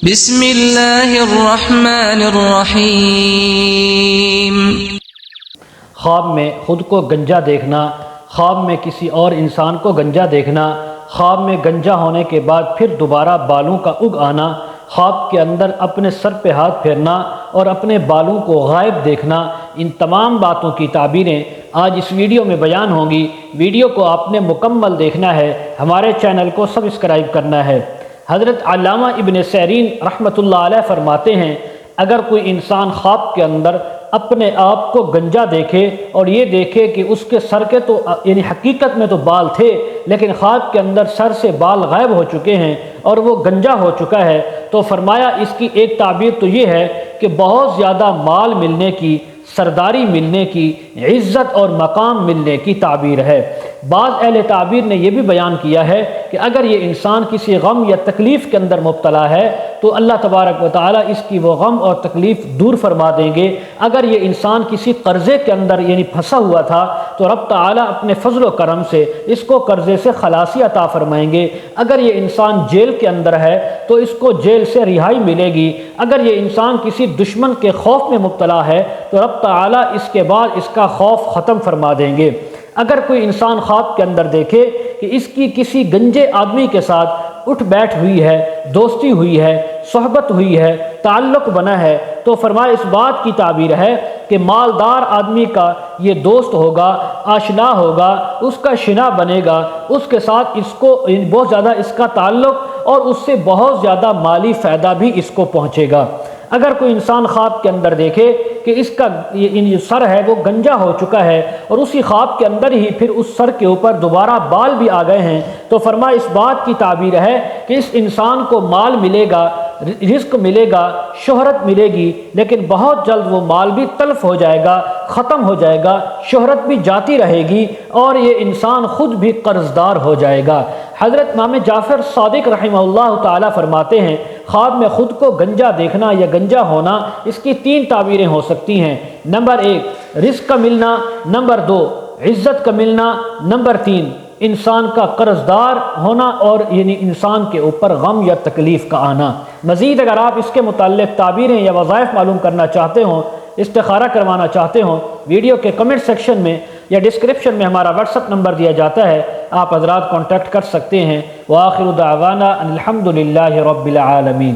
بسم اللہ الرحمن الرحیم۔ خواب میں خود کو گنجا دیکھنا، خواب میں کسی اور انسان کو گنجا دیکھنا، خواب میں گنجا ہونے کے بعد پھر دوبارہ بالوں کا اگ آنا، خواب کے اندر اپنے سر پہ ہاتھ پھیرنا اور اپنے بالوں کو غائب دیکھنا، ان تمام باتوں کی تعبیریں آج اس ویڈیو میں بیان ہوں گی۔ ویڈیو کو آپ نے مکمل دیکھنا ہے، ہمارے چینل کو سبسکرائب کرنا ہے۔ حضرت علامہ ابن سیرین رحمۃ اللہ علیہ فرماتے ہیں، اگر کوئی انسان خواب کے اندر اپنے آپ کو گنجا دیکھے اور یہ دیکھے کہ اس کے سر کے تو یعنی حقیقت میں تو بال تھے، لیکن خواب کے اندر سر سے بال غائب ہو چکے ہیں اور وہ گنجا ہو چکا ہے، تو فرمایا اس کی ایک تعبیر تو یہ ہے کہ بہت زیادہ مال ملنے کی، سرداری ملنے کی، عزت اور مقام ملنے کی تعبیر ہے۔ بعض اہل تعبیر نے یہ بھی بیان کیا ہے کہ اگر یہ انسان کسی غم یا تکلیف کے اندر مبتلا ہے تو اللہ تبارک و تعالیٰ اس کی وہ غم اور تکلیف دور فرما دیں گے۔ اگر یہ انسان کسی قرضے کے اندر یعنی پھنسا ہوا تھا تو رب تعالیٰ اپنے فضل و کرم سے اس کو قرضے سے خلاصی عطا فرمائیں گے۔ اگر یہ انسان جیل کے اندر ہے تو اس کو جیل سے رہائی ملے گی۔ اگر یہ انسان کسی دشمن کے خوف میں مبتلا ہے تو رب تعالیٰ اس کے بعد اس کا خوف ختم فرما دیں گے۔ اگر کوئی انسان خواب کے اندر دیکھے کہ اس کی کسی گنجے آدمی کے ساتھ اٹھ بیٹھ ہوئی ہے، دوستی ہوئی ہے، صحبت ہوئی ہے، تعلق بنا ہے، تو فرمایا اس بات کی تعبیر ہے کہ مالدار آدمی کا یہ دوست ہوگا، آشنا ہوگا، اس کا شنا بنے گا، اس کے ساتھ اس کو بہت زیادہ اس کا تعلق اور اس سے بہت زیادہ مالی فائدہ بھی اس کو پہنچے گا۔ اگر کوئی انسان خواب کے اندر دیکھے کہ اس کا یہ سر ہے وہ گنجا ہو چکا ہے اور اسی خواب کے اندر ہی پھر اس سر کے اوپر دوبارہ بال بھی آ گئے ہیں، تو فرمایا اس بات کی تعبیر ہے کہ اس انسان کو مال ملے گا، رزق ملے گا، شہرت ملے گی، لیکن بہت جلد وہ مال بھی تلف ہو جائے گا، ختم ہو جائے گا، شہرت بھی جاتی رہے گی اور یہ انسان خود بھی قرض دار ہو جائے گا۔ حضرت امام جعفر صادق رحمہ اللہ تعالی فرماتے ہیں، خواب میں خود کو گنجا دیکھنا یا گنجا ہونا، اس کی تین تعبیریں ہو سکتی ہیں۔ نمبر 1 رزق کا ملنا، نمبر 2 عزت کا ملنا، نمبر 3 انسان کا قرض دار ہونا اور یعنی انسان کے اوپر غم یا تکلیف کا آنا۔ مزید اگر آپ اس کے متعلق تعبیریں یا وظائف معلوم کرنا چاہتے ہوں، استخارہ کروانا چاہتے ہوں، ویڈیو کے کمنٹ سیکشن میں یا ڈسکرپشن میں ہمارا واٹس ایپ نمبر دیا جاتا ہے، آپ حضرات کانٹیکٹ کر سکتے ہیں۔ وآخر دعوانا ان الحمد للہ رب العالمین۔